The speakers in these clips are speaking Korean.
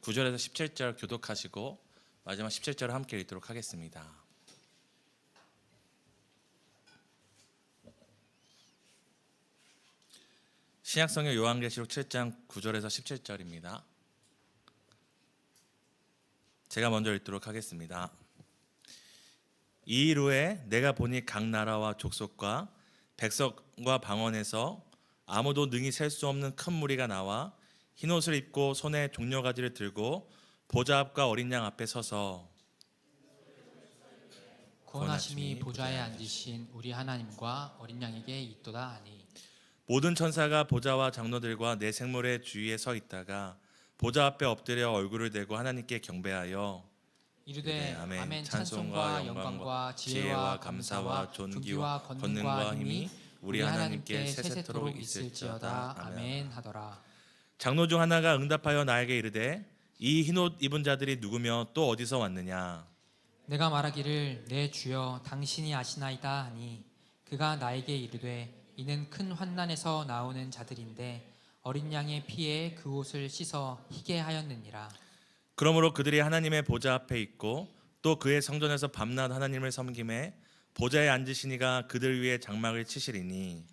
9절에서 17절 교독하시고 마지막 17절을 함께 읽도록 하겠습니다. 신약성경 요한계시록 7장 9절에서 17절입니다. 제가 먼저 읽도록 하겠습니다. 이 일 후에 내가 보니 각 나라와 족속과 백성과 방언에서 아무도 능히 셀 수 없는 큰 무리가 나와 흰옷을 입고 손에 종려가지를 들고 보좌 앞과 어린 양 앞에 서서 구원하심이 보좌에 앉으신 우리 하나님과 어린 양에게 있도다 하니 모든 천사가 보좌와 장로들과 네 생물의 주위에 서 있다가 보좌 앞에 엎드려 얼굴을 대고 하나님께 경배하여 이르되 아멘. 찬송과 영광과 지혜와 감사와 존귀와 권능과 힘이 우리 하나님께 세세토록 있을지어다. 아멘 하더라. 장로 중 하나가 응답하여 나에게 이르되 이 흰옷 입은 자들이 누구며 또 어디서 왔느냐? 내가 말하기를 내 주여 당신이 아시나이다 하니 그가 나에게 이르되 이는 큰 환난에서 나오는 자들인데 어린 양의 피에 그 옷을 씻어 희게 하였느니라. 그러므로 그들이 하나님의 보좌 앞에 있고 또 그의 성전에서 밤낮 하나님을 섬김에 보좌에 앉으시니가 그들 위에 장막을 치시리니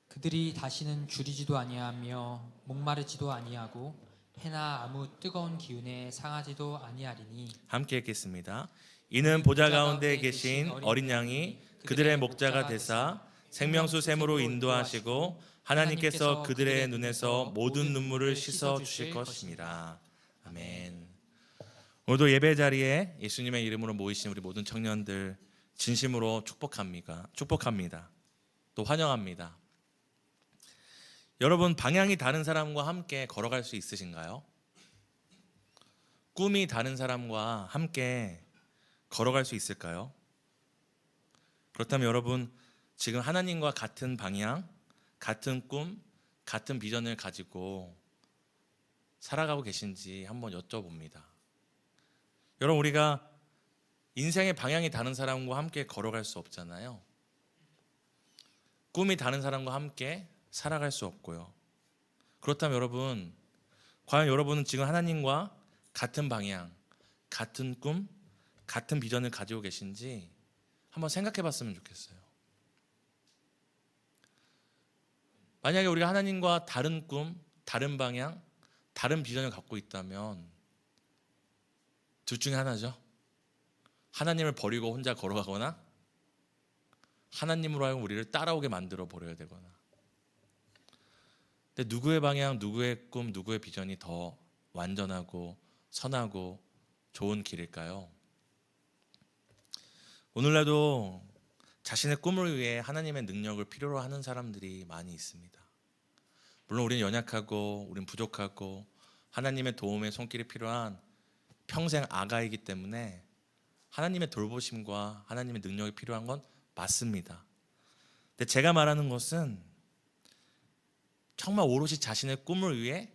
그들이 다시는 줄이지도 아니하며 목마르지도 아니하고 해나 아무 뜨거운 기운에 상하지도 아니하리니. 함께 읽겠습니다. 이는 보좌 가운데 계신 어린 양이 그들의 목자가 되사 생명수 샘으로 인도하시고 하나님께서 그들의 눈에서 모든 눈물을 씻어 주실 것입니다. 아멘. 오늘도 예배 자리에 예수님의 이름으로 모이신 우리 모든 청년들 진심으로 축복합니다. 또 환영합니다. 여러분, 방향이 다른 사람과 함께 걸어갈 수 있으신가요? 꿈이 다른 사람과 함께 걸어갈 수 있을까요? 그렇다면 여러분, 지금 하나님과 같은 방향, 같은 꿈, 같은 비전을 가지고 살아가고 계신지 한번 여쭤봅니다. 여러분, 우리가 인생의 방향이 다른 사람과 함께 걸어갈 수 없잖아요. 꿈이 다른 사람과 함께 살아갈 수 없고요. 그렇다면 여러분, 과연 여러분은 지금 하나님과 같은 방향, 같은 꿈, 같은 비전을 가지고 계신지 한번 생각해 봤으면 좋겠어요. 만약에 우리가 하나님과 다른 꿈, 다른 방향, 다른 비전을 갖고 있다면 둘 중에 하나죠. 하나님을 버리고 혼자 걸어가거나 하나님으로 하여금 우리를 따라오게 만들어 버려야 되거나. 근데 누구의 방향, 누구의 꿈, 누구의 비전이 더 완전하고 선하고 좋은 길일까요? 오늘날도 자신의 꿈을 위해 하나님의 능력을 필요로 하는 사람들이 많이 있습니다. 물론 우리는 연약하고 우리는 부족하고 하나님의 도움의 손길이 필요한 평생 아가이기 때문에 하나님의 돌보심과 하나님의 능력이 필요한 건 맞습니다. 근데 제가 말하는 것은 정말 오롯이 자신의 꿈을 위해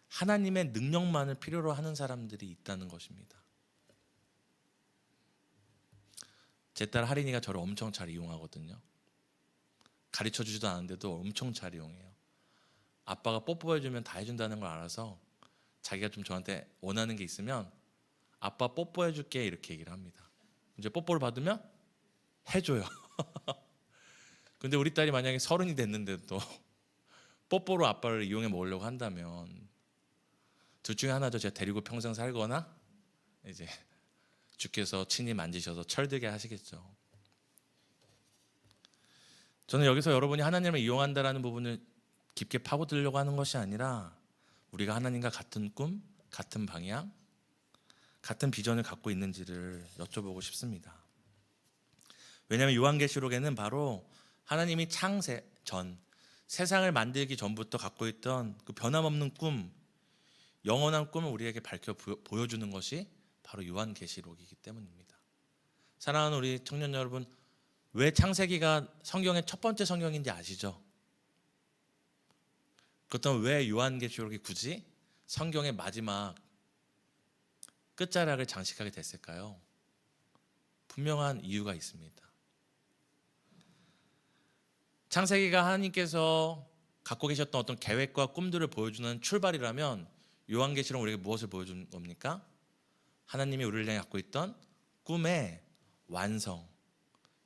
하나님의 능력만을 필요로 하는 사람들이 있다는 것입니다. 제 딸 하린이가 저를 엄청 잘 이용하거든요. 가르쳐주지도 않은데도 엄청 잘 이용해요. 아빠가 뽀뽀해주면 다 해준다는 걸 알아서 자기가 좀 저한테 원하는 게 있으면 아빠 뽀뽀해줄게 이렇게 얘기를 합니다. 이제 뽀뽀를 받으면 해줘요. 근데 우리 딸이 만약에 30이 됐는데도 뽀뽀로 아빠를 이용해 먹으려고 한다면 둘 중에 하나죠. 제가 데리고 평생 살거나 이제 주께서 친히 만지셔서 철들게 하시겠죠. 저는 여기서 여러분이 하나님을 이용한다라는 부분을 깊게 파고들려고 하는 것이 아니라 우리가 하나님과 같은 꿈, 같은 방향, 같은 비전을 갖고 있는지를 여쭤보고 싶습니다. 왜냐하면 요한계시록에는 바로 하나님이 창세 전 세상을 만들기 전부터 갖고 있던 그 변함없는 꿈, 영원한 꿈을 우리에게 밝혀 보여주는 것이 바로 요한계시록이기 때문입니다. 사랑하는 우리 청년 여러분, 왜 창세기가 성경의 첫 번째 성경인지 아시죠? 그렇다면 왜 요한계시록이 굳이 성경의 마지막 끝자락을 장식하게 됐을까요? 분명한 이유가 있습니다. 창세기가 하나님께서 갖고 계셨던 어떤 계획과 꿈들을 보여주는 출발이라면 요한계시록 우리에게 무엇을 보여준 겁니까? 하나님이 우리를 향해 갖고 있던 꿈의 완성,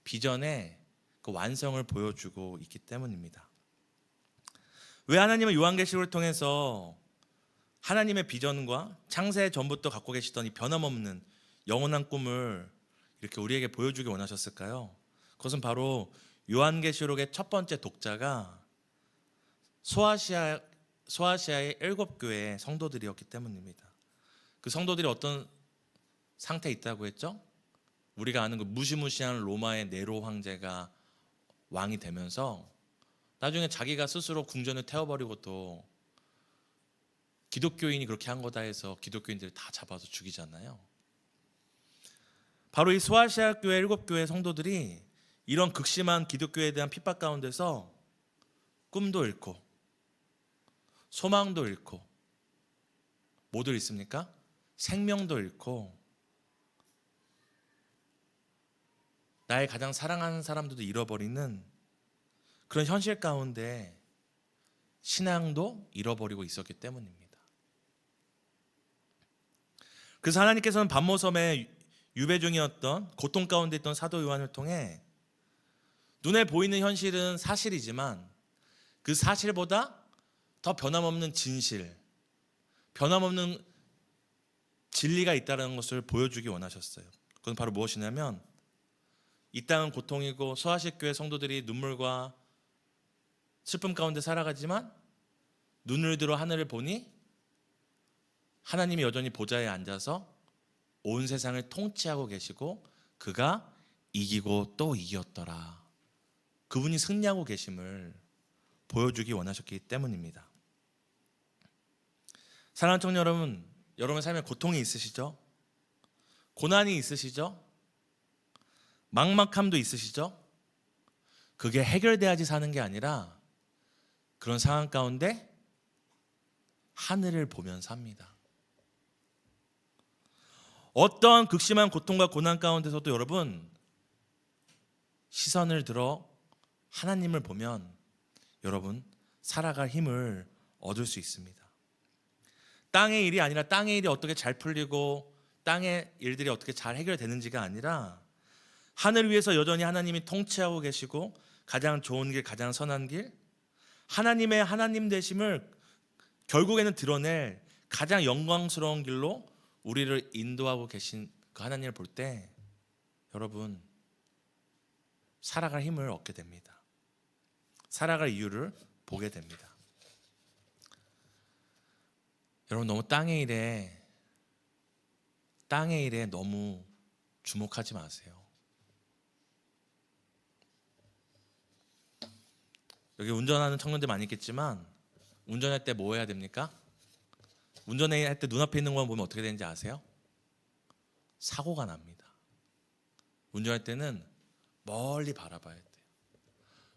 비전의 그 완성을 보여주고 있기 때문입니다. 왜 하나님은 요한계시록을 통해서 하나님의 비전과 창세 전부터 갖고 계시던 이 변함없는 영원한 꿈을 이렇게 우리에게 보여주기 원하셨을까요? 그것은 바로 요한계시록의 첫 번째 독자가 소아시아의 7교회 성도들이었기 때문입니다. 그 성도들이 어떤 상태에 있다고 했죠? 우리가 아는 그 무시무시한 로마의 네로 황제가 왕이 되면서 나중에 자기가 스스로 궁전을 태워버리고 또 기독교인이 그렇게 한 거다 해서 기독교인들을 다 잡아서 죽이잖아요. 바로 이 소아시아 교회 7교회 성도들이 이런 극심한 기독교에 대한 핍박 가운데서 꿈도 잃고 소망도 잃고 뭐도 잃습니까? 생명도 잃고 나의 가장 사랑하는 사람들도 잃어버리는 그런 현실 가운데 신앙도 잃어버리고 있었기 때문입니다. 그래서 하나님께서는 반모섬에 유배 중이었던 고통 가운데 있던 사도 요한을 통해 눈에 보이는 현실은 사실이지만 그 사실보다 더 변함없는 진실, 변함없는 진리가 있다는 것을 보여주기 원하셨어요. 그건 바로 무엇이냐면 이 땅은 고통이고 소아시교회 성도들이 눈물과 슬픔 가운데 살아가지만 눈을 들어 하늘을 보니 하나님이 여전히 보좌에 앉아서 온 세상을 통치하고 계시고 그가 이기고 또 이겼더라. 그분이 승리하고 계심을 보여주기 원하셨기 때문입니다. 사랑하는 청년 여러분, 여러분의 삶에 고통이 있으시죠? 고난이 있으시죠? 막막함도 있으시죠? 그게 해결돼야지 사는 게 아니라 그런 상황 가운데 하늘을 보면서 삽니다. 어떤 극심한 고통과 고난 가운데서도 여러분 시선을 들어 하나님을 보면 여러분 살아갈 힘을 얻을 수 있습니다. 땅의 일이 아니라 땅의 일이 어떻게 잘 풀리고 땅의 일들이 어떻게 잘 해결되는지가 아니라 하늘 위에서 여전히 하나님이 통치하고 계시고 가장 좋은 길, 가장 선한 길, 하나님의 하나님 되심을 결국에는 드러낼 가장 영광스러운 길로 우리를 인도하고 계신 그 하나님을 볼 때 여러분 살아갈 힘을 얻게 됩니다. 살아갈 이유를 보게 됩니다. 여러분 너무 땅의 일에 너무 주목하지 마세요. 여기 운전하는 청년들 많이 있겠지만 운전할 때 뭐 해야 됩니까? 운전할 때 눈앞에 있는 것만 보면 어떻게 되는지 아세요? 사고가 납니다. 운전할 때는 멀리 바라봐야 돼요.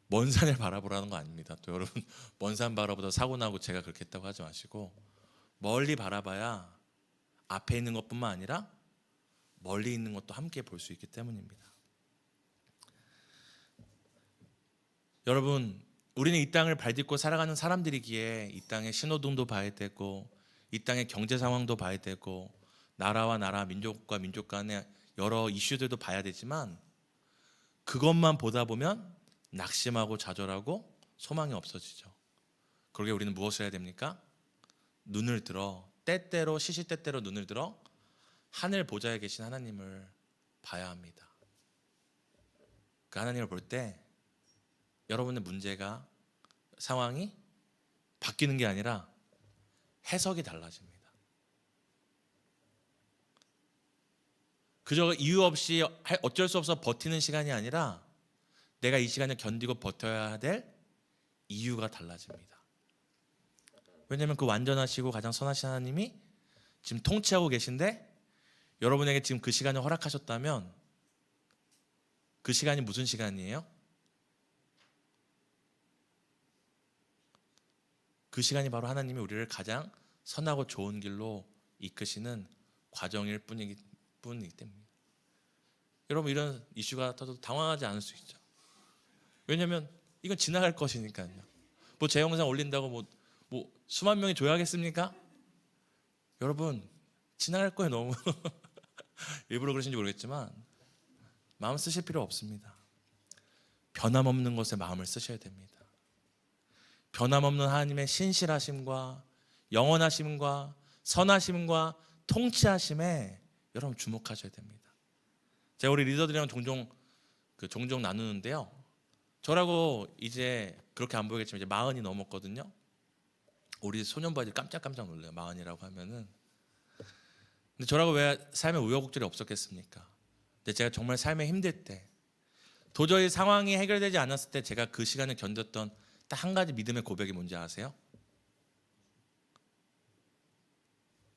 먼 산을 바라보라는 거 아닙니다. 또 여러분 먼 산 바라보다 사고 나고 제가 그렇게 했다고 하지 마시고 멀리 바라봐야 앞에 있는 것뿐만 아니라 멀리 있는 것도 함께 볼 수 있기 때문입니다. 여러분 우리는 이 땅을 발딛고 살아가는 사람들이기에 이 땅의 신호등도 봐야 되고 이 땅의 경제 상황도 봐야 되고 나라와 나라, 민족과 민족 간의 여러 이슈들도 봐야 되지만 그것만 보다 보면 낙심하고 좌절하고 소망이 없어지죠. 그러게 우리는 무엇을 해야 됩니까? 눈을 들어 때때로 시시때때로 눈을 들어 하늘 보좌에 계신 하나님을 봐야 합니다. 그 하나님을 볼 때 여러분의 문제가 상황이 바뀌는 게 아니라 해석이 달라집니다. 그저 이유 없이 어쩔 수 없어 버티는 시간이 아니라 내가 이 시간을 견디고 버텨야 될 이유가 달라집니다. 왜냐하면 그 완전하시고 가장 선하신 하나님이 지금 통치하고 계신데 여러분에게 지금 그 시간을 허락하셨다면 그 시간이 무슨 시간이에요? 그 시간이 바로 하나님이 우리를 가장 선하고 좋은 길로 이끄시는 과정일 뿐이기 때문에 여러분 이런 이슈가 터져도 당황하지 않을 수 있죠. 왜냐하면 이건 지나갈 것이니까요. 뭐 제 영상 올린다고 뭐 수만 명이 조회하겠습니까? 여러분 지나갈 거예요. 너무 일부러 그러신지 모르겠지만 마음 쓰실 필요 없습니다. 변함없는 것에 마음을 쓰셔야 됩니다. 변함없는 하나님의 신실하심과 영원하심과 선하심과 통치하심에 여러분 주목하셔야 됩니다. 제가 우리 리더들이랑 종종 나누는데요. 저라고 이제 그렇게 안 보이겠지만 이제 40이 넘었거든요. 우리 소년부아들 깜짝깜짝 놀라요. 40이라고 하면은. 근데 저라고 왜 삶에 우여곡절이 없었겠습니까? 근데 제가 정말 삶에 힘들 때, 도저히 상황이 해결되지 않았을 때 제가 그 시간을 견뎠던 딱 한 가지 믿음의 고백이 뭔지 아세요?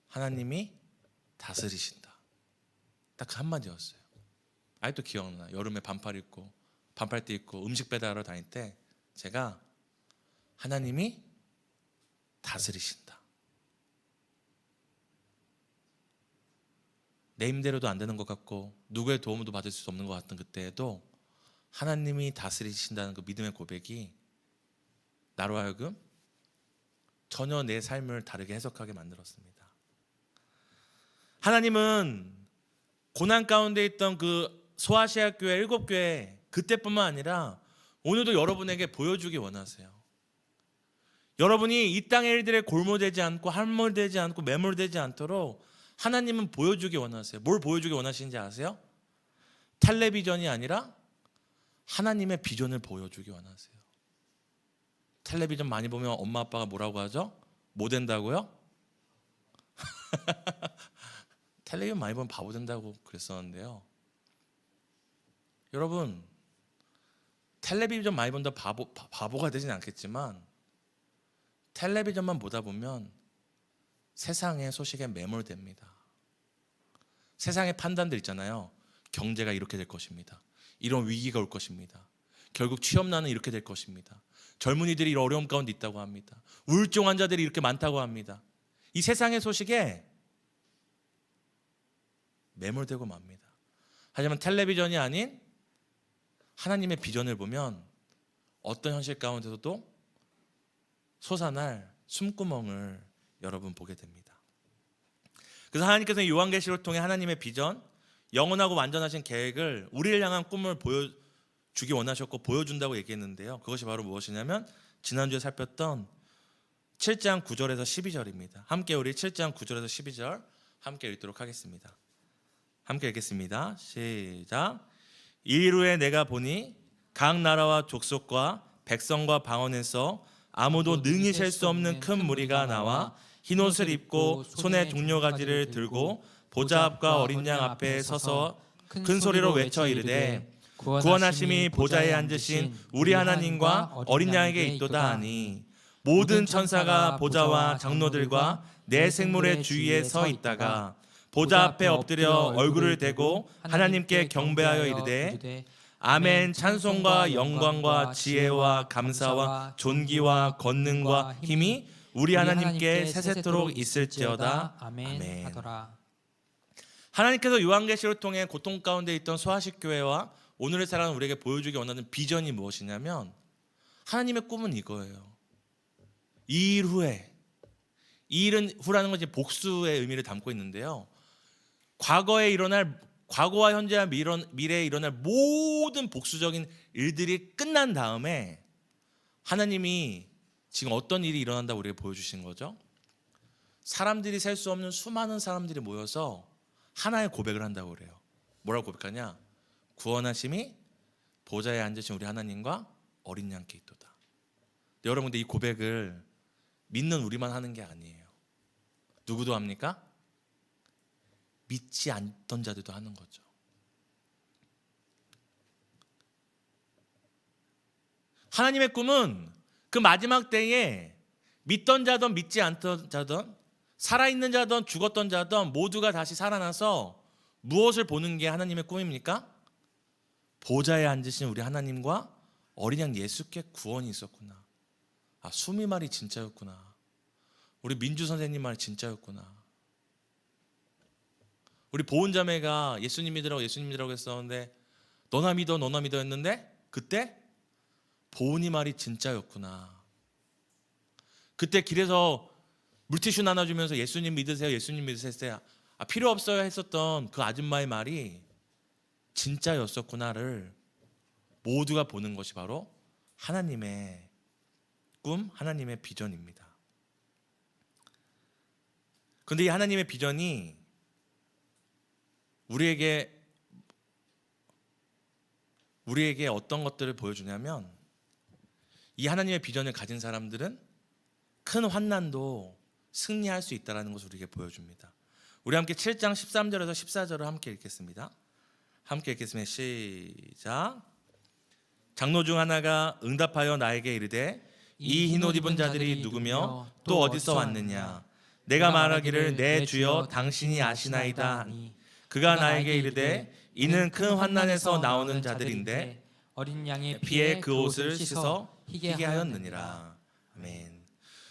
하나님이 다스리신다. 딱 그 한마디였어요. 아직도 기억나. 여름에 반팔티 입고 음식 배달하러 다닐 때 제가 하나님이 다스리신다. 내 힘대로도 안 되는 것 같고 누구의 도움도 받을 수 없는 것 같던 그때에도 하나님이 다스리신다는 그 믿음의 고백이 나로 하여금 전혀 내 삶을 다르게 해석하게 만들었습니다. 하나님은 고난 가운데 있던 그 소아시아 교회 7교회 그때뿐만 아니라 오늘도 여러분에게 보여주기 원하세요. 여러분이 이 땅의 일들에 골몰되지 않고 함몰되지 않고 매몰되지 않도록 하나님은 보여주기 원하세요. 뭘 보여주기 원하시는지 아세요? 텔레비전이 아니라 하나님의 비전을 보여주기 원하세요. 텔레비전 많이 보면 엄마 아빠가 뭐라고 하죠? 뭐 된다고요? 텔레비전 많이 보면 바보 된다고 그랬었는데요. 여러분 텔레비전 많이 본다 바보가 되진 않겠지만 텔레비전만 보다 보면 세상의 소식에 매몰됩니다. 세상의 판단들 있잖아요. 경제가 이렇게 될 것입니다. 이런 위기가 올 것입니다. 결국 취업난은 이렇게 될 것입니다. 젊은이들이 이런 어려움 가운데 있다고 합니다. 우울증 환자들이 이렇게 많다고 합니다. 이 세상의 소식에 매몰되고 맙니다. 하지만 텔레비전이 아닌 하나님의 비전을 보면 어떤 현실 가운데서도 솟아날 숨구멍을 여러분 보게 됩니다. 그래서 하나님께서는 요한계시록을 통해 하나님의 비전, 영원하고 완전하신 계획을 우리를 향한 꿈을 보여주기 원하셨고 보여준다고 얘기했는데요. 그것이 바로 무엇이냐면 지난주에 살폈던 7장 9절에서 12절입니다. 함께 우리 7장 9절에서 12절 함께 읽도록 하겠습니다. 함께 읽겠습니다. 시작. 이후에 내가 보니 각 나라와 족속과 백성과 방언에서 아무도 능히 셀 수 없는 큰 무리가 나와 흰옷을 입고 손에 종려가지를 들고 보좌 앞과 어린 양 앞에 서서 큰 소리로 외쳐 이르되 구원하심이 보좌에 앉으신 우리 하나님과 어린 양에게 있도다 하니 모든 천사가 보좌와 장로들과 내 생물의 주위에 서 있다가 보좌 앞에 엎드려 얼굴을 대고 하나님께 경배하여 이르되 아멘. 찬송과 영광과 지혜와 감사와 존귀와 권능과 힘이 우리 하나님께 세세토록 있을지어다. 아멘. 하더라. 하나님께서 요한계시록을 통해 고통 가운데 있던 소아식 교회와 오늘을 살아가는 우리에게 보여주기 원하는 비전이 무엇이냐면 하나님의 꿈은 이거예요. 이 일 후에, 이 일은 후라는 것이 복수의 의미를 담고 있는데요. 과거와 현재와 미래에 일어날 모든 복수적인 일들이 끝난 다음에 하나님이 지금 어떤 일이 일어난다고 우리에게 보여주신 거죠? 사람들이 셀 수 없는 수많은 사람들이 모여서 하나의 고백을 한다고 그래요. 뭐라고 고백하냐? 구원하심이 보좌에 앉으신 우리 하나님과 어린 양께 있도다. 여러분, 근데 이 고백을 믿는 우리만 하는 게 아니에요. 누구도 합니까? 믿지 않던 자들도 하는 거죠. 하나님의 꿈은 그 마지막 때에 믿던 자든 믿지 않던 자든 살아있는 자든 죽었던 자든 모두가 다시 살아나서 무엇을 보는 게 하나님의 꿈입니까? 보좌에 앉으신 우리 하나님과 어린 양 예수께 구원이 있었구나. 아, 수미 말이 진짜였구나. 우리 민주 선생님 말이 진짜였구나. 우리 보은자매가 예수님 믿으라고 했었는데 너나 믿어 했는데 그때 보은이 말이 진짜였구나. 그때 길에서 물티슈 나눠주면서 예수님 믿으세요, 예수님 믿으세요. 필요 없어요 했었던 그 아줌마의 말이 진짜였었구나를 모두가 보는 것이 바로 하나님의 꿈, 하나님의 비전입니다. 그런데 이 하나님의 비전이 우리에게 어떤 것들을 보여주냐면, 이 하나님의 비전을 가진 사람들은 큰 환난도 승리할 수 있다는 것을 우리에게 보여줍니다. 우리 함께 7장 13절에서 14절을 함께 읽겠습니다. 함께 읽겠습니다. 시작. 장로 중 하나가 응답하여 나에게 이르되 이 흰옷 입은 자들이 누구며 또 어디서 왔느냐? 내가 말하기를 내 주여 당신이 아시나이다 하니 그가 나에게 이르되 이는 큰 환난에서 나오는 자들인데 어린 양의 피에 그 옷을 씻어 희게 하였느니라. 아멘.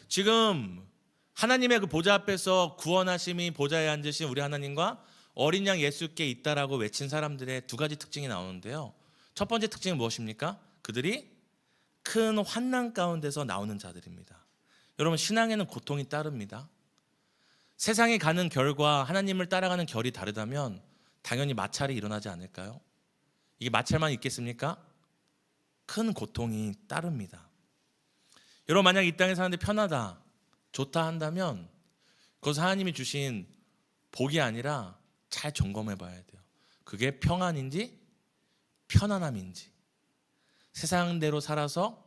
지금 하나님의 그 보좌 앞에서 구원하심이 보좌에 앉으신 우리 하나님과 어린 양 예수께 있다라고 외친 사람들의 두 가지 특징이 나오는데요. 첫 번째 특징은 무엇입니까? 그들이 큰 환난 가운데서 나오는 자들입니다. 여러분, 신앙에는 고통이 따릅니다. 세상이 가는 결과 하나님을 따라가는 결이 다르다면 당연히 마찰이 일어나지 않을까요? 이게 마찰만 있겠습니까? 큰 고통이 따릅니다. 여러분, 만약 이 땅에 사는데 편하다, 좋다 한다면 그것은 하나님이 주신 복이 아니라 잘 점검해 봐야 돼요. 그게 평안인지 편안함인지, 세상대로 살아서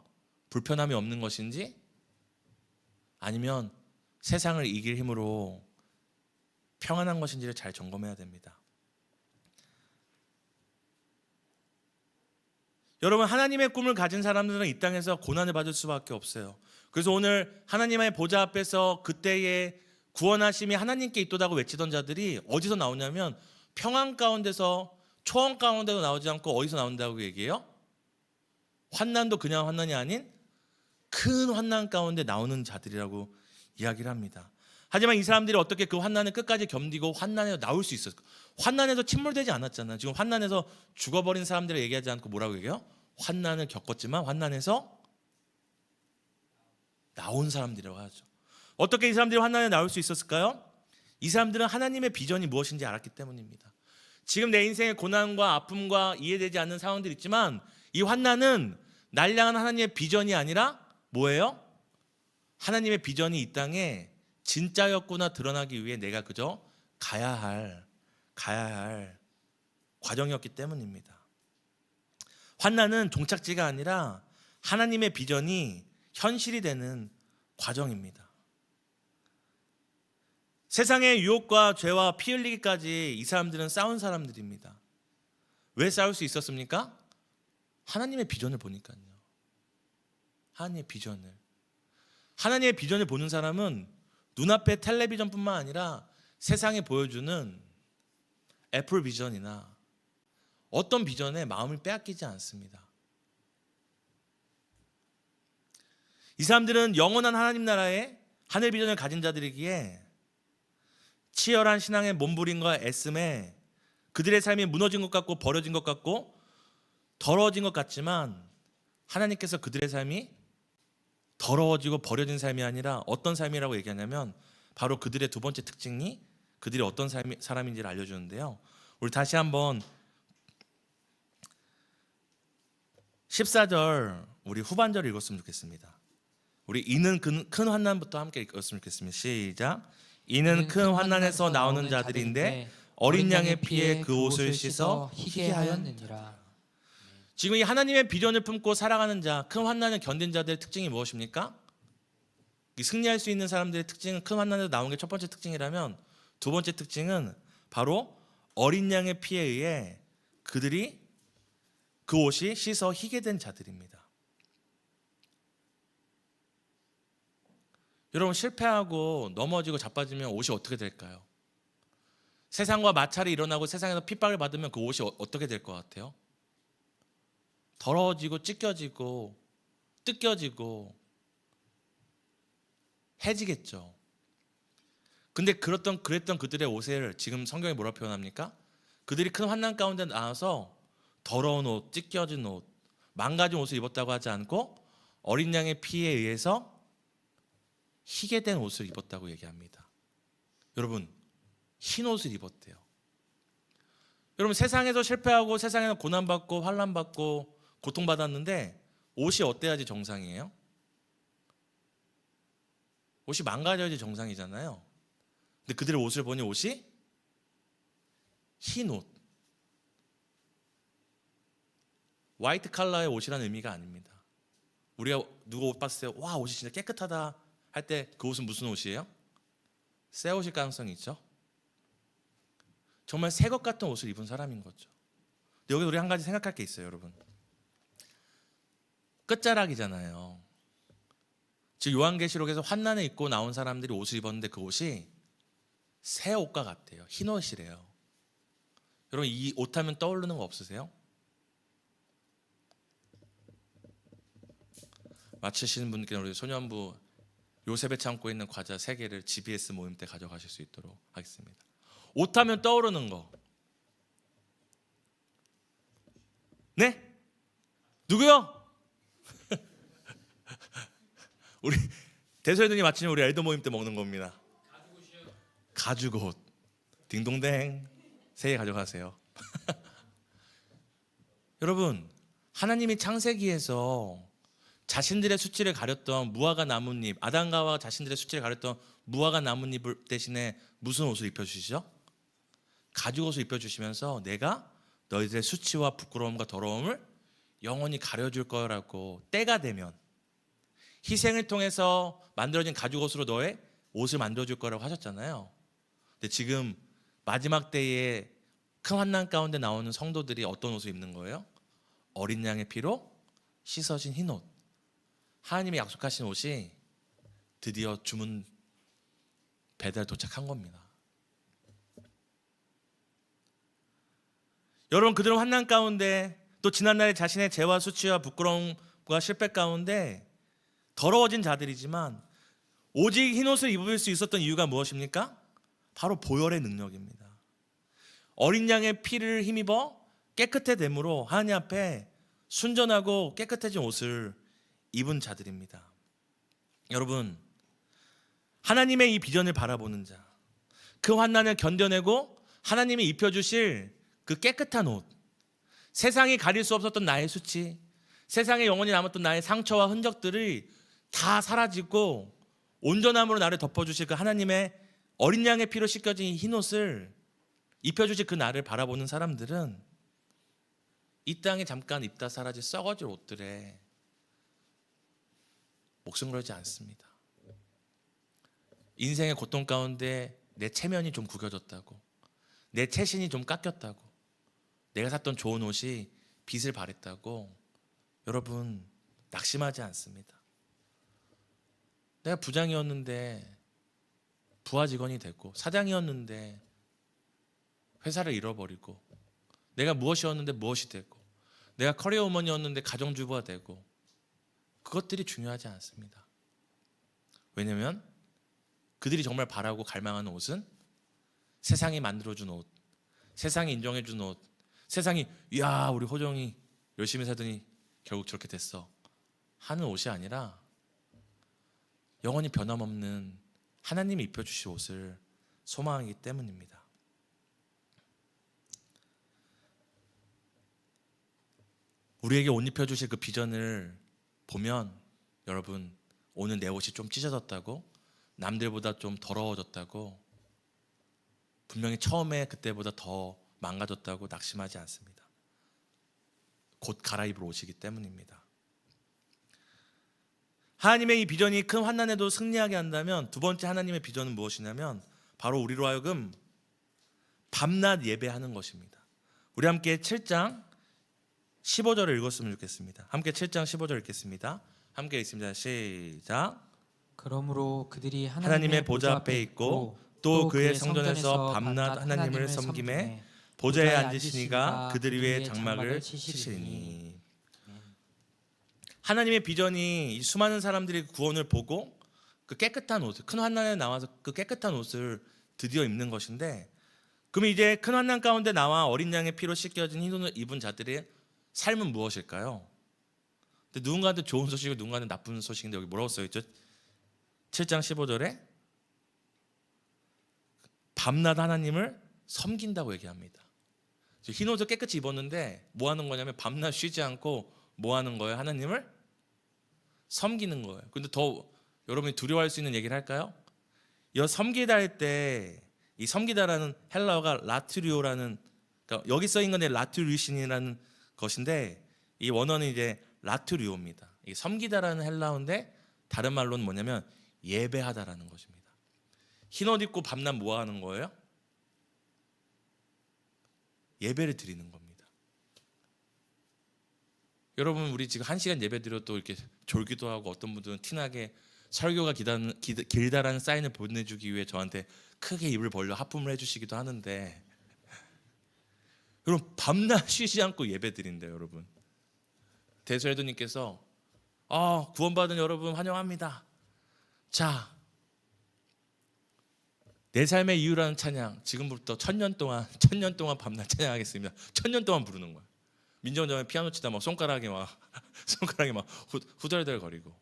불편함이 없는 것인지, 아니면 세상을 이길 힘으로 평안한 것인지를 잘 점검해야 됩니다. 여러분, 하나님의 꿈을 가진 사람들은 이 땅에서 고난을 받을 수밖에 없어요. 그래서 오늘 하나님의 보좌 앞에서 그때의 구원하심이 하나님께 있도다고 외치던 자들이 어디서 나오냐면 평안 가운데서, 초원 가운데도 나오지 않고 어디서 나온다고 얘기해요? 환난도 그냥 환난이 아닌 큰 환난 가운데 나오는 자들이라고 이야기를 합니다. 하지만 이 사람들이 어떻게 그 환난을 끝까지 견디고 환난에서 나올 수 있었을까? 환난에서 침몰되지 않았잖아요. 지금 환난에서 죽어버린 사람들을 얘기하지 않고 뭐라고 얘기해요? 환난을 겪었지만 환난에서 나온 사람들이라고 하죠. 어떻게 이 사람들이 환난에 나올 수 있었을까요? 이 사람들은 하나님의 비전이 무엇인지 알았기 때문입니다. 지금 내 인생의 고난과 아픔과 이해되지 않는 상황들이 있지만 이 환난은 날 향한 하나님의 비전이 아니라 뭐예요? 하나님의 비전이 이 땅에 진짜였구나 드러나기 위해 내가 그저 가야 할 과정이었기 때문입니다. 환난은 종착지가 아니라 하나님의 비전이 현실이 되는 과정입니다. 세상의 유혹과 죄와 피 흘리기까지 이 사람들은 싸운 사람들입니다. 왜 싸울 수 있었습니까? 하나님의 비전을 보니까요. 하나님의 비전을 보는 사람은 눈앞의 텔레비전뿐만 아니라 세상에 보여주는 애플 비전이나 어떤 비전에 마음을 빼앗기지 않습니다. 이 사람들은 영원한 하나님 나라의 하늘 비전을 가진 자들이기에 치열한 신앙의 몸부림과 애씀에 그들의 삶이 무너진 것 같고 버려진 것 같고 더러워진 것 같지만 하나님께서 그들의 삶이 더러워지고 버려진 삶이 아니라 어떤 삶이라고 얘기하냐면 바로 그들의 두 번째 특징이 그들이 어떤 사람인지를 알려주는데요. 우리 다시 한번 14절 우리 후반절을 읽었으면 좋겠습니다. 우리 이는 큰 환난부터 함께 읽었으면 좋겠습니다. 시작. 이는 큰 환난에서 나오는 자들인데 어린 양의 피에 그 옷을 씻어 희게 하였느니라. 지금 이 하나님의 비전을 품고 살아가는 자, 큰 환난을 견딘 자들의 특징이 무엇입니까? 승리할 수 있는 사람들의 특징은 큰 환난에서 나온 게 첫 번째 특징이라면 두 번째 특징은 바로 어린 양의 피에 의해 그들이 그 옷이 씻어 희게 된 자들입니다. 여러분, 실패하고 넘어지고 자빠지면 옷이 어떻게 될까요? 세상과 마찰이 일어나고 세상에서 핍박을 받으면 그 옷이 어떻게 될 것 같아요? 더러워지고 찢겨지고 뜯겨지고 해지겠죠. 근데 그랬던 그들의 옷을 지금 성경이 뭐라 표현합니까? 그들이 큰 환난 가운데 나와서 더러운 옷, 찢겨진 옷, 망가진 옷을 입었다고 하지 않고 어린 양의 피에 의해서 희게 된 옷을 입었다고 얘기합니다. 여러분, 흰 옷을 입었대요. 여러분, 세상에서 실패하고 세상에서 고난받고 환난받고 고통받았는데 옷이 어때야지 정상이에요? 옷이 망가져야지 정상이잖아요. 근데 그들의 옷을 보니 옷이 흰 옷, 화이트 칼라의 옷이라는 의미가 아닙니다. 우리가 누구 옷 봤을 때 와, 옷이 진짜 깨끗하다 할 때 그 옷은 무슨 옷이에요? 새 옷일 가능성이 있죠. 정말 새 것 같은 옷을 입은 사람인 거죠. 근데 여기 우리 한 가지 생각할 게 있어요, 여러분. 끝자락이잖아요. 즉 요한계시록에서 환난에 입고 나온 사람들이 옷을 입었는데 그 옷이 새 옷과 같아요. 흰 옷이래요. 여러분, 이 옷 하면 떠오르는 거 없으세요? 마치시는 분께는 우리 소년부 요셉에 참고 있는 과자 3개를 GBS 모임 때 가져가실 수 있도록 하겠습니다. 옷 하면 떠오르는 거. 네? 누구요? 우리 대소연이 마치면 우리 엘더 모임 때 먹는 겁니다. 가죽옷. 딩동댕. 3개 가져가세요. 여러분, 하나님이 창세기에서 자신들의 수치를 가렸던 무화과 나뭇잎, 아담과 자신들의 수치를 가렸던 무화과 나뭇잎 대신에 무슨 옷을 입혀주시죠? 가죽옷을 입혀주시면서 내가 너희들의 수치와 부끄러움과 더러움을 영원히 가려줄 거라고, 때가 되면 희생을 통해서 만들어진 가죽옷으로 너의 옷을 만들어줄 거라고 하셨잖아요. 근데 지금 마지막 때에 큰 환난 가운데 나오는 성도들이 어떤 옷을 입는 거예요? 어린 양의 피로 씻어진 흰 옷. 하나님이 약속하신 옷이 드디어 주문 배달 도착한 겁니다. 여러분, 그들은 환난 가운데 또 지난날에 자신의 죄와 수치와 부끄러움과 실패 가운데 더러워진 자들이지만 오직 흰 옷을 입을 수 있었던 이유가 무엇입니까? 바로 보혈의 능력입니다. 어린 양의 피를 힘입어 깨끗해됨으로 하나님 앞에 순전하고 깨끗해진 옷을 입은 자들입니다. 여러분, 하나님의 이 비전을 바라보는 자, 그 환난을 견뎌내고 하나님이 입혀주실 그 깨끗한 옷, 세상이 가릴 수 없었던 나의 수치, 세상에 영원히 남았던 나의 상처와 흔적들이 다 사라지고 온전함으로 나를 덮어주실 그 하나님의 어린 양의 피로 씻겨진 흰 옷을 입혀주실 그 나를 바라보는 사람들은 이 땅에 잠깐 입다 사라질 썩어질 옷들에 목숨 걸지 않습니다. 인생의 고통 가운데 내 체면이 좀 구겨졌다고, 내 체신이 좀 깎였다고, 내가 샀던 좋은 옷이 빛을 발했다고 여러분 낙심하지 않습니다. 내가 부장이었는데 부하 직원이 됐고, 사장이었는데 회사를 잃어버리고, 내가 무엇이었는데 무엇이 되고, 내가 커리어 우먼이었는데 가정주부가 되고, 그것들이 중요하지 않습니다. 왜냐하면 그들이 정말 바라고 갈망하는 옷은 세상이 만들어준 옷, 세상이 인정해준 옷, 세상이 야 우리 호정이 열심히 살더니 결국 저렇게 됐어 하는 옷이 아니라 영원히 변함없는 하나님이 입혀주실 옷을 소망하기 때문입니다. 우리에게 옷 입혀주실 그 비전을 보면 여러분, 오늘 내 옷이 좀 찢어졌다고, 남들보다 좀 더러워졌다고, 분명히 처음에 그때보다 더 망가졌다고 낙심하지 않습니다. 곧 갈아입을 옷이기 때문입니다. 하나님의 이 비전이 큰 환난에도 승리하게 한다면 두 번째 하나님의 비전은 무엇이냐면 바로 우리로 하여금 밤낮 예배하는 것입니다. 우리 함께 7장 15절을 읽었으면 좋겠습니다. 함께 7장 15절 읽겠습니다. 함께 읽습니다. 시작. 그러므로 그들이 하나님의 보좌 앞에 있고 또 그의 성전에서 밤낮 하나님을 섬김에 보좌에 앉으시니가 그들 위에 장막을 치시리니. 하나님의 비전이 이 수많은 사람들이 구원을 보고 그 깨끗한 옷, 큰 환난에 나와서 그 깨끗한 옷을 드디어 입는 것인데, 그럼 이제 큰 환난 가운데 나와 어린 양의 피로 씻겨진 흰 옷을 입은 자들의 삶은 무엇일까요? 근데 누군가한테 좋은 소식이고 누군가한테 나쁜 소식인데 여기 뭐라고 써있죠? 7장 15절에 밤낮 하나님을 섬긴다고 얘기합니다. 흰 옷을 깨끗이 입었는데 뭐 하는 거냐면 밤낮 쉬지 않고 뭐 하는 거예요? 하나님을 섬기는 거예요. 근데 더 여러분이 두려워할 수 있는 얘기를 할까요? 이 섬기다 할 때 이 섬기다라는 헬라어가 라투리오라는, 그러니까 여기 써 있는 건 라투리신이라는 것인데 이 원어는 이제 라투리오입니다. 이 섬기다라는 헬라어인데 다른 말로는 뭐냐면 예배하다라는 것입니다. 흰 옷 입고 밤낮 뭐 하는 거예요? 예배를 드리는 겁니다. 여러분, 우리 지금 1시간 예배 드려 또 이렇게 졸기도 하고 어떤 분들은 티나게 설교가 길다라는 사인을 보내주기 위해 저한테 크게 입을 벌려 하품을 해주시기도 하는데, 여러분 밤낮 쉬지 않고 예배 드린대요. 여러분, 대소해도님께서 구원받은 여러분 환영합니다. 자, 내 삶의 이유라는 찬양 지금부터 1000년 동안 밤낮 찬양하겠습니다. 1000년 동안 부르는 거야. 민정정에 피아노 치다 막 손가락이 막 후덜덜 거리고.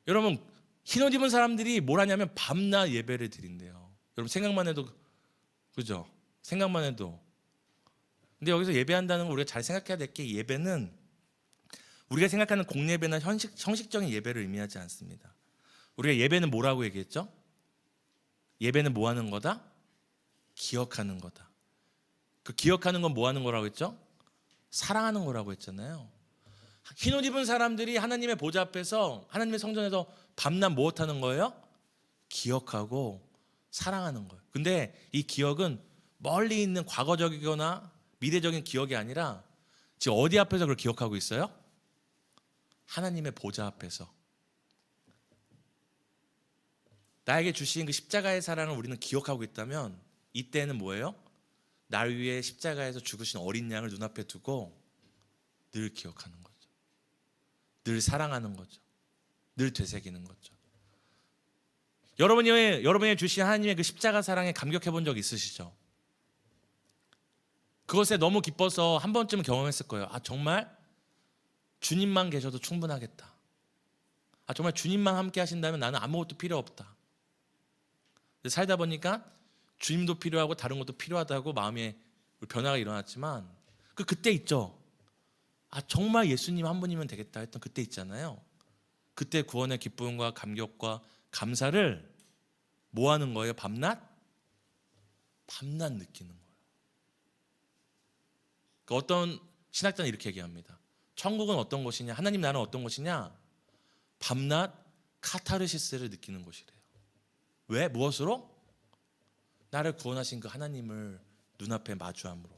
여러분, 흰옷 입은 사람들이 뭘 하냐면 밤낮 예배를 드린대요. 여러분 생각만 해도, 그죠? 생각만 해도. 근데 여기서 예배한다는 거 우리가 잘 생각해야 될 게, 예배는 우리가 생각하는 공예배나 형식적인 예배를 의미하지 않습니다. 우리가 예배는 뭐라고 얘기했죠? 예배는 뭐 하는 거다? 기억하는 거다. 그 기억하는 건 뭐 하는 거라고 했죠? 사랑하는 거라고 했잖아요. 흰옷 입은 사람들이 하나님의 보좌 앞에서, 하나님의 성전에서 밤낮 무엇하는 거예요? 기억하고 사랑하는 거예요. 근데 이 기억은 멀리 있는 과거적이거나 미래적인 기억이 아니라 지금 어디 앞에서 그걸 기억하고 있어요? 하나님의 보좌 앞에서. 나에게 주신 그 십자가의 사랑을 우리는 기억하고 있다면, 이때는 뭐예요? 날 위해 십자가에서 죽으신 어린 양을 눈앞에 두고 늘 기억하는 거죠. 늘 사랑하는 거죠. 늘 되새기는 거죠. 여러분이 주신 하나님의 그 십자가 사랑에 감격해 본 적 있으시죠? 그것에 너무 기뻐서 한 번쯤은 경험했을 거예요. 정말 주님만 계셔도 충분하겠다. 정말 주님만 함께 하신다면 나는 아무것도 필요 없다. 살다 보니까 주님도 필요하고 다른 것도 필요하다고 마음에 변화가 일어났지만, 그때 있죠. 정말 예수님 한 분이면 되겠다 했던 그때 있잖아요. 그때 구원의 기쁨과 감격과 감사를 뭐 하는 거예요? 밤낮 느끼는 거예요. 어떤 신학자는 이렇게 얘기합니다. 천국은 어떤 곳이냐, 하나님 나라는 어떤 곳이냐, 밤낮 카타르시스를 느끼는 곳이래요. 왜? 무엇으로? 나를 구원하신 그 하나님을 눈앞에 마주함으로.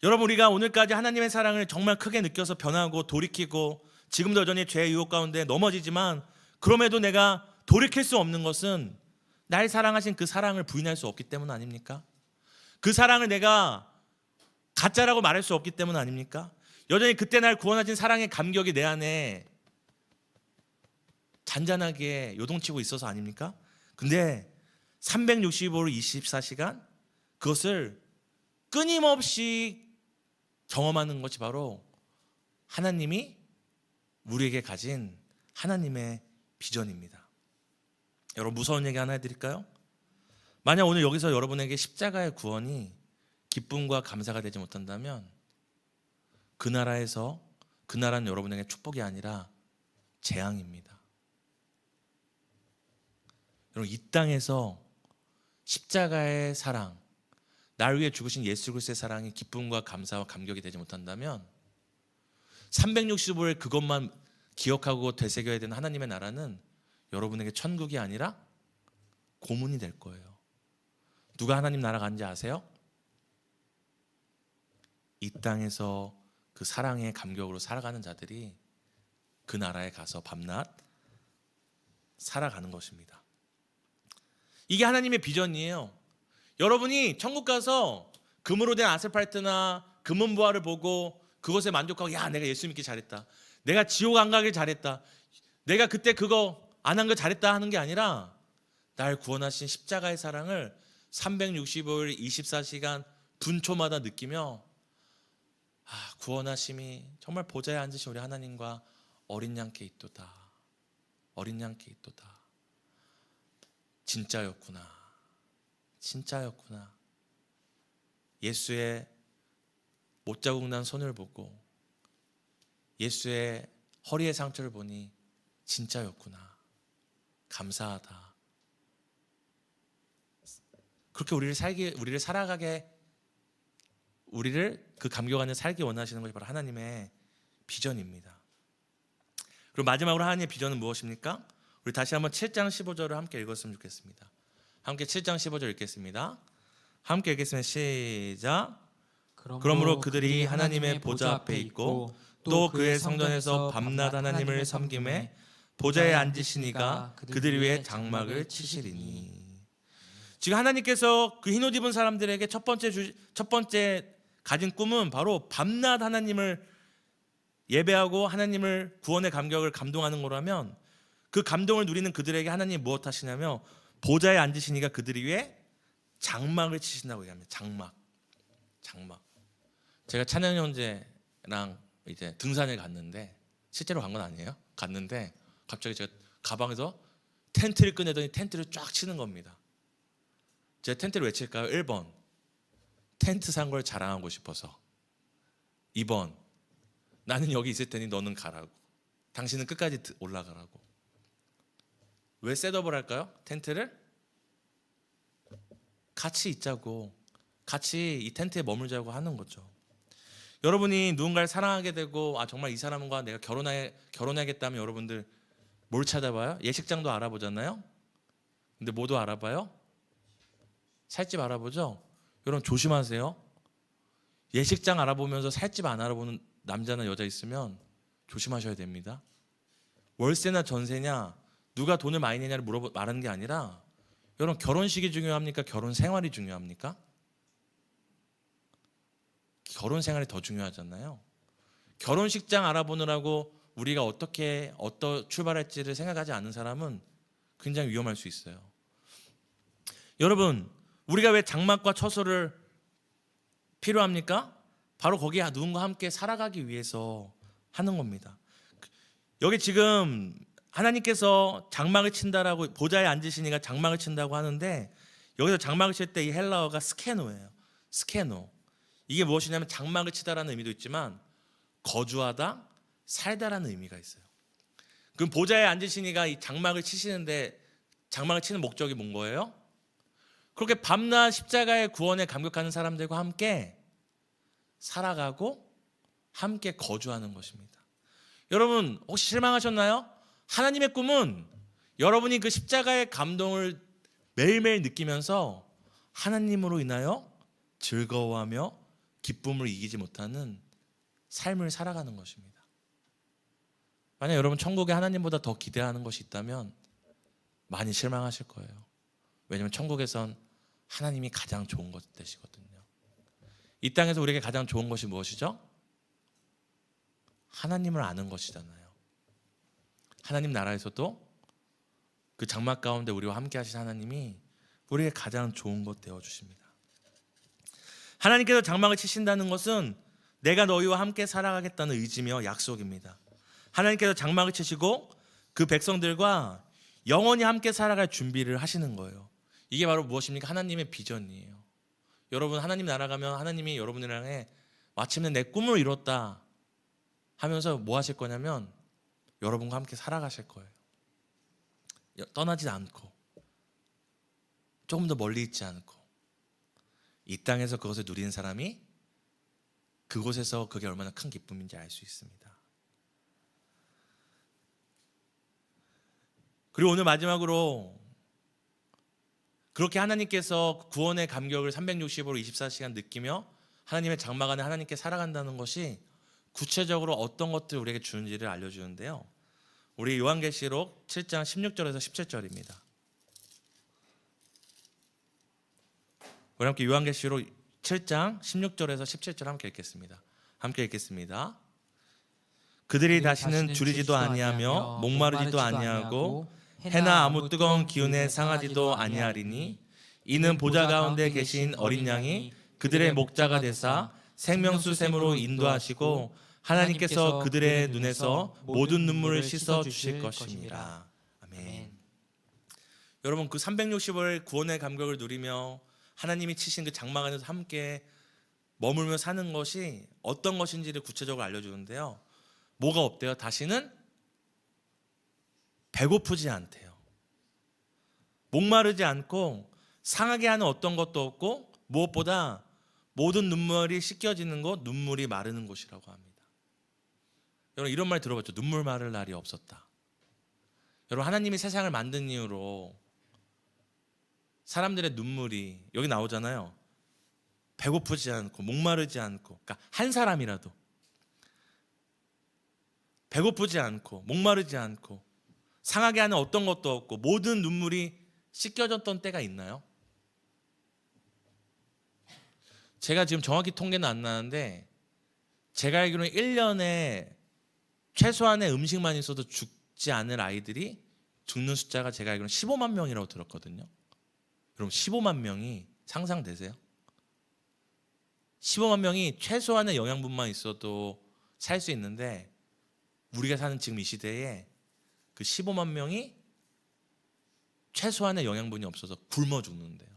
여러분, 우리가 오늘까지 하나님의 사랑을 정말 크게 느껴서 변하고 돌이키고 지금도 여전히 죄의 유혹 가운데 넘어지지만, 그럼에도 내가 돌이킬 수 없는 것은 날 사랑하신 그 사랑을 부인할 수 없기 때문 아닙니까? 그 사랑을 내가 가짜라고 말할 수 없기 때문 아닙니까? 여전히 그때 날 구원하신 사랑의 감격이 내 안에 잔잔하게 요동치고 있어서 아닙니까? 근데 365일 24시간 그것을 끊임없이 경험하는 것이 바로 하나님이 우리에게 가진 하나님의 비전입니다. 여러분, 무서운 얘기 하나 해드릴까요? 만약 오늘 여기서 여러분에게 십자가의 구원이 기쁨과 감사가 되지 못한다면, 그 나라는 여러분에게 축복이 아니라 재앙입니다. 여러분, 이 땅에서 십자가의 사랑, 날 위해 죽으신 예수 그리스도의 사랑이 기쁨과 감사와 감격이 되지 못한다면, 365일 그것만 기억하고 되새겨야 되는 하나님의 나라는 여러분에게 천국이 아니라 고문이 될 거예요. 누가 하나님 나라 가는지 아세요? 이 땅에서 그 사랑의 감격으로 살아가는 자들이 그 나라에 가서 밤낮 살아가는 것입니다. 이게 하나님의 비전이에요. 여러분이 천국 가서 금으로 된 아스팔트나 금은보화를 보고 그것에 만족하고, 야, 내가 예수 믿기 잘했다, 내가 지옥 안 가길 잘했다, 내가 그때 그거 안 한 거 잘했다 하는 게 아니라, 날 구원하신 십자가의 사랑을 365일 24시간 분초마다 느끼며, 구원하심이 정말 보좌에 앉으신 우리 하나님과 어린 양께 있도다. 어린 양께 있도다. 진짜였구나. 진짜였구나. 예수의 못자국 난 손을 보고 예수의 허리의 상처를 보니 진짜였구나. 감사하다. 그렇게 우리를 살아가게, 우리를 그 감격 안에 살게 원하시는 것이 바로 하나님의 비전입니다. 그리고 마지막으로 하나님의 비전은 무엇입니까? 우리 다시 한번 7장 15절을 함께 읽었으면 좋겠습니다. 함께 7장 15절 읽겠습니다. 함께 읽겠습니다. 시작. 그러므로 그들이 하나님의 보좌 앞에 있고 또 그의 성전에서 밤낮 하나님을 섬김에 보좌에 앉으신 이가 그들 위에 장막을 치시리니. 지금 하나님께서 그 흰옷 입은 사람들에게 첫 번째 가진 꿈은 바로 밤낮 하나님을 예배하고 하나님을 구원의 감격을 감동하는 거라면, 그 감동을 누리는 그들에게 하나님이 무엇 하시냐면 보좌에 앉으신 이가 그들 위에 장막을 치신다고 얘기합니다. 장막. 제가 찬양 형제랑 이제 등산을 갔는데, 실제로 간 건 아니에요. 갔는데 갑자기 제가 가방에서 텐트를 꺼내더니 텐트를 쫙 치는 겁니다. 제가 텐트를 왜 칠까요? 1번, 텐트 산 걸 자랑하고 싶어서. 2번, 나는 여기 있을 테니 너는 가라고. 당신은 끝까지 올라가라고. 왜 셋업을 할까요? 텐트를? 같이 있자고, 같이 이 텐트에 머물자고 하는 거죠. 여러분이 누군가를 사랑하게 되고 정말 이 사람과 내가 결혼하겠다면 여러분들 뭘 찾아봐요? 예식장도 알아보잖아요. 근데 뭐도 알아봐요? 살집 알아보죠. 여러분 조심하세요. 예식장 알아보면서 살집 안 알아보는 남자나 여자 있으면 조심하셔야 됩니다. 월세나 전세냐, 누가 돈을 많이 내냐를 말하는 게 아니라, 여러분 결혼식이 중요합니까? 결혼 생활이 중요합니까? 결혼 생활이 더 중요하잖아요. 결혼식장 알아보느라고 우리가 어떻게 출발할지를 생각하지 않는 사람은 굉장히 위험할 수 있어요. 여러분, 우리가 왜 장막과 처소를 필요합니까? 바로 거기에 누군가 함께 살아가기 위해서 하는 겁니다. 여기 지금 하나님께서 장막을 친다라고, 보좌에 앉으시니까 장막을 친다고 하는데, 여기서 장막을 칠 때 이 헬라어가 스케노예요. 스케노. 이게 무엇이냐면 장막을 치다라는 의미도 있지만 거주하다, 살다라는 의미가 있어요. 그럼 보좌에 앉으시니까 이 장막을 치시는데, 장막을 치는 목적이 뭔 거예요? 그렇게 밤낮 십자가의 구원에 감격하는 사람들과 함께 살아가고 함께 거주하는 것입니다. 여러분 혹시 실망하셨나요? 하나님의 꿈은 여러분이 그 십자가의 감동을 매일매일 느끼면서 하나님으로 인하여 즐거워하며 기쁨을 이기지 못하는 삶을 살아가는 것입니다. 만약 여러분 천국에 하나님보다 더 기대하는 것이 있다면 많이 실망하실 거예요. 왜냐하면 천국에선 하나님이 가장 좋은 것 되시거든요. 이 땅에서 우리에게 가장 좋은 것이 무엇이죠? 하나님을 아는 것이잖아요. 하나님 나라에서도 그 장막 가운데 우리와 함께 하신 하나님이 우리에게 가장 좋은 것 되어주십니다. 하나님께서 장막을 치신다는 것은 내가 너희와 함께 살아가겠다는 의지며 약속입니다. 하나님께서 장막을 치시고 그 백성들과 영원히 함께 살아갈 준비를 하시는 거예요. 이게 바로 무엇입니까? 하나님의 비전이에요. 여러분 하나님 나라 가면 하나님이 여러분이랑 해 마침내 내 꿈을 이뤘다 하면서 뭐 하실 거냐면 여러분과 함께 살아가실 거예요. 떠나지 않고 조금 더 멀리 있지 않고 이 땅에서 그것을 누리는 사람이 그곳에서 그게 얼마나 큰 기쁨인지 알 수 있습니다. 그리고 오늘 마지막으로 그렇게 하나님께서 구원의 감격을 365로 24시간 느끼며 하나님의 장막 안에 하나님께 살아간다는 것이 구체적으로 어떤 것들을 우리에게 주는지를 알려주는데요. 우리 요한계시록 7장 16절에서 17절입니다. 우리 함께 요한계시록 7장 16절에서 17절 함께 읽겠습니다. 함께 읽겠습니다. 그들이 다시는 줄이지도 아니하며 목마르지도 아니하고 해나 아무 뜨거운 기운에 상하지도 아니하리니 이는 보좌 가운데 계신 어린 양이 그들의 목자가 되사 생명수 샘으로 인도하시고 하나님께서 그들의 눈에서 모든 눈물을 씻어 주실 것입니다. 아멘. 여러분, 그 360일 구원의 감격을 누리며 하나님이 치신 그 장막 안에서 함께 머물며 사는 것이 어떤 것인지를 구체적으로 알려주는데요. 뭐가 없대요? 다시는 배고프지 않대요. 목마르지 않고 상하게 하는 어떤 것도 없고, 무엇보다 모든 눈물이 씻겨지는 곳, 눈물이 마르는 곳이라고 합니다. 여러분, 이런 말 들어봤죠? 눈물 마를 날이 없었다. 여러분, 하나님이 세상을 만든 이유로 사람들의 눈물이 여기 나오잖아요. 배고프지 않고 목마르지 않고, 그러니까 한 사람이라도 배고프지 않고 목마르지 않고 상하게 하는 어떤 것도 없고 모든 눈물이 씻겨졌던 때가 있나요? 제가 지금 정확히 통계는 안 나는데 제가 알기로는 1년에 최소한의 음식만 있어도 죽지 않을 아이들이 죽는 숫자가 제가 알기로는 15만 명이라고 들었거든요. 여러분, 15만 명이 상상되세요? 15만 명이 최소한의 영양분만 있어도 살 수 있는데, 우리가 사는 지금 이 시대에 그 15만 명이 최소한의 영양분이 없어서 굶어 죽는데요.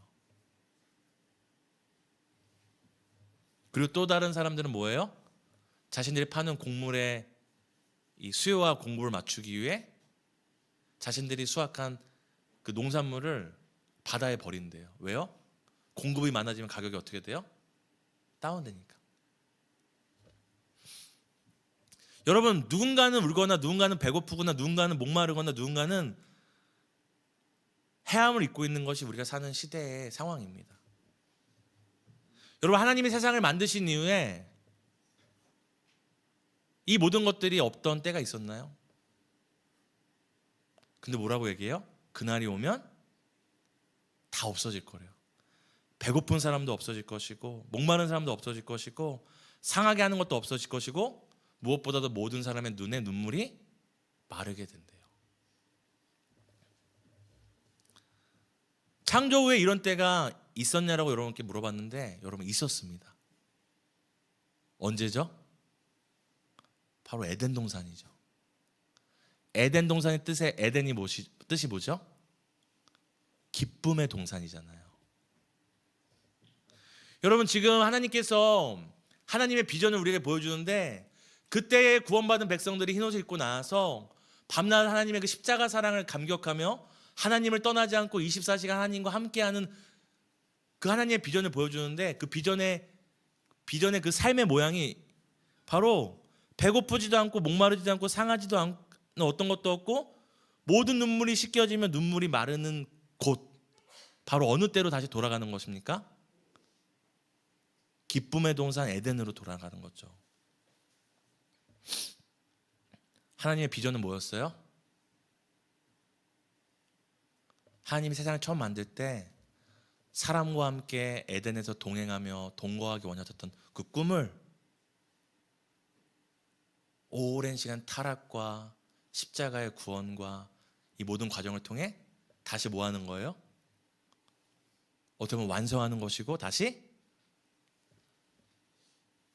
그리고 또 다른 사람들은 뭐예요? 자신들이 파는 곡물의 이 수요와 공급을 맞추기 위해 자신들이 수확한 그 농산물을 바다에 버린대요. 왜요? 공급이 많아지면 가격이 어떻게 돼요? 다운되니까. 여러분, 누군가는 울거나 누군가는 배고프거나 누군가는 목마르거나 누군가는 해함을 입고 있는 것이 우리가 사는 시대의 상황입니다. 여러분, 하나님이 세상을 만드신 이후에 이 모든 것들이 없던 때가 있었나요? 근데 뭐라고 얘기해요? 그날이 오면 다 없어질 거래요. 배고픈 사람도 없어질 것이고, 목마른 사람도 없어질 것이고, 상하게 하는 것도 없어질 것이고, 무엇보다도 모든 사람의 눈에 눈물이 마르게 된대요. 창조 후에 이런 때가 있었냐라고 여러분께 물어봤는데, 여러분, 있었습니다. 언제죠? 바로 에덴 동산이죠. 에덴 동산의 에덴이 뜻이 뭐죠? 기쁨의 동산이잖아요. 여러분, 지금 하나님께서 하나님의 비전을 우리에게 보여주는데, 그때에 구원받은 백성들이 흰옷을 입고 나와서 밤낮 하나님의 그 십자가 사랑을 감격하며 하나님을 떠나지 않고 24시간 하나님과 함께하는 그 하나님의 비전을 보여주는데, 그 비전의 그 삶의 모양이 바로 배고프지도 않고 목마르지도 않고 상하지도 않는 어떤 것도 없고 모든 눈물이 씻겨지면 눈물이 마르는 곳, 바로 어느 때로 다시 돌아가는 것입니까? 기쁨의 동산 에덴으로 돌아가는 거죠. 하나님의 비전은 뭐였어요? 하나님이 세상을 처음 만들 때 사람과 함께 에덴에서 동행하며 동거하기 원하셨던 그 꿈을 오랜 시간 타락과 십자가의 구원과 이 모든 과정을 통해 다시 뭐 하는 거예요? 어떻게 보면 완성하는 것이고, 다시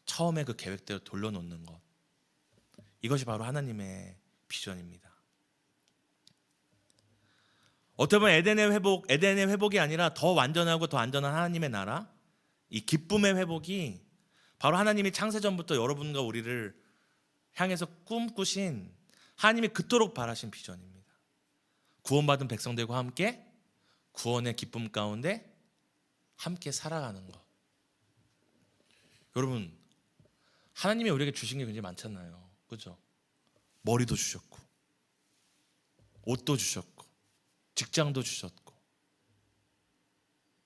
처음에 그 계획대로 돌려놓는 것. 이것이 바로 하나님의 비전입니다. 어떻게 보면 에덴의 회복이 아니라 더 완전하고 더 안전한 하나님의 나라, 이 기쁨의 회복이 바로 하나님이 창세전부터 여러분과 우리를 향해서 꿈꾸신, 하나님이 그토록 바라신 비전입니다. 구원받은 백성들과 함께 구원의 기쁨 가운데 함께 살아가는 것. 여러분, 하나님이 우리에게 주신 게 굉장히 많잖아요. 그죠? 머리도 주셨고, 옷도 주셨고, 직장도 주셨고,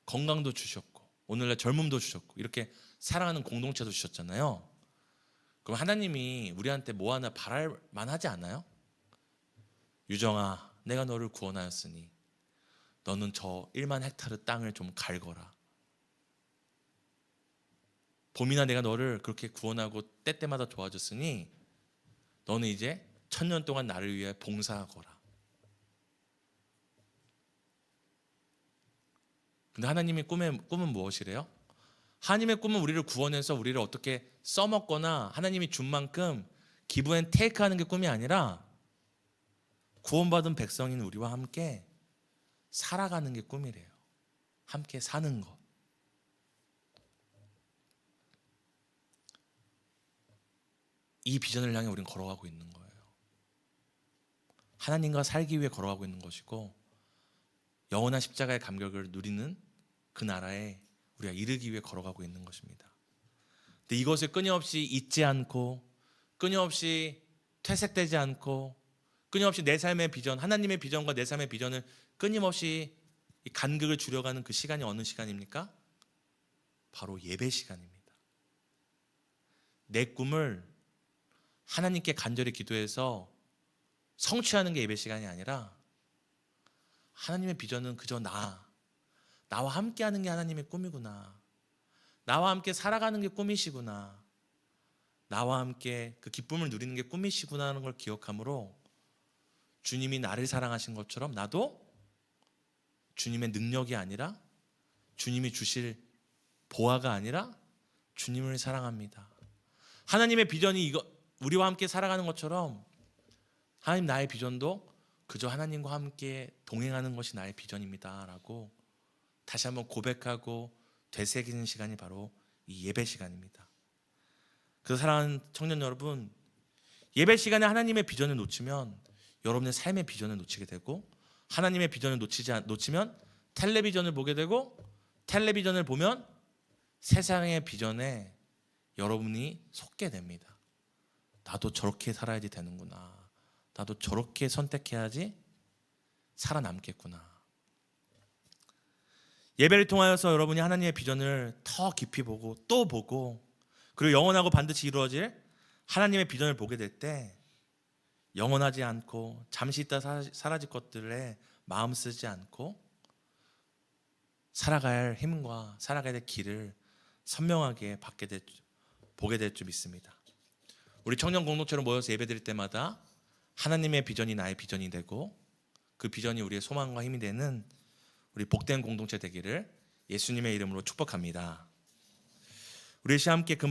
건강도 주셨고, 오늘날 젊음도 주셨고, 이렇게 사랑하는 공동체도 주셨잖아요. 그럼 하나님이 우리한테 뭐 하나 바랄 만하지 않아요? 유정아, 내가 너를 구원하였으니 너는 저 1만 헥타르 땅을 좀 갈거라. 봄이나 내가 너를 그렇게 구원하고 때때마다 도와줬으니 너는 이제 1000년 동안 나를 위해 봉사하거라. 근데 하나님의 꿈은 무엇이래요? 하나님의 꿈은 우리를 구원해서 우리를 어떻게 써먹거나 하나님이 준 만큼 기브 앤 테이크 하는 게 꿈이 아니라 구원받은 백성인 우리와 함께 살아가는 게 꿈이래요. 함께 사는 것. 이 비전을 향해 우리는 걸어가고 있는 거예요. 하나님과 살기 위해 걸어가고 있는 것이고 영원한 십자가의 감격을 누리는 그 나라에 우리가 이르기 위해 걸어가고 있는 것입니다. 근데 이것을 끊임없이 잊지 않고 끊임없이 퇴색되지 않고 끊임없이 내 삶의 비전, 하나님의 비전과 내 삶의 비전을 끊임없이 이 간극을 줄여가는 그 시간이 어느 시간입니까? 바로 예배 시간입니다. 내 꿈을 하나님께 간절히 기도해서 성취하는 게 예배 시간이 아니라 하나님의 비전은 그저 나와 함께 하는 게 하나님의 꿈이구나. 나와 함께 살아가는 게 꿈이시구나. 나와 함께 그 기쁨을 누리는 게 꿈이시구나 하는 걸 기억함으로 주님이 나를 사랑하신 것처럼 나도 주님의 능력이 아니라 주님이 주실 보화가 아니라 주님을 사랑합니다. 하나님의 비전이 우리와 함께 살아가는 것처럼 하나님 나의 비전도 그저 하나님과 함께 동행하는 것이 나의 비전입니다 라고 다시 한번 고백하고 되새기는 시간이 바로 이 예배 시간입니다. 그래서 사랑하는 청년 여러분, 예배 시간에 하나님의 비전을 놓치면 여러분의 삶의 비전을 놓치게 되고 하나님의 비전을 놓치면 텔레비전을 보게 되고 텔레비전을 보면 세상의 비전에 여러분이 속게 됩니다. 나도 저렇게 살아야지 되는구나. 나도 저렇게 선택해야지 살아남겠구나. 예배를 통하여서 여러분이 하나님의 비전을 더 깊이 보고 또 보고 그리고 영원하고 반드시 이루어질 하나님의 비전을 보게 될 때 영원하지 않고 잠시 있다 사라질 것들에 마음 쓰지 않고 살아가야 할 힘과 살아가야 될 길을 선명하게 보게 될 줄 믿습니다. 우리 청년 공동체로 모여서 예배드릴 때마다 하나님의 비전이 나의 비전이 되고 그 비전이 우리의 소망과 힘이 되는 우리 복된 공동체 되기를 예수님의 이름으로 축복합니다. 우리 함께 그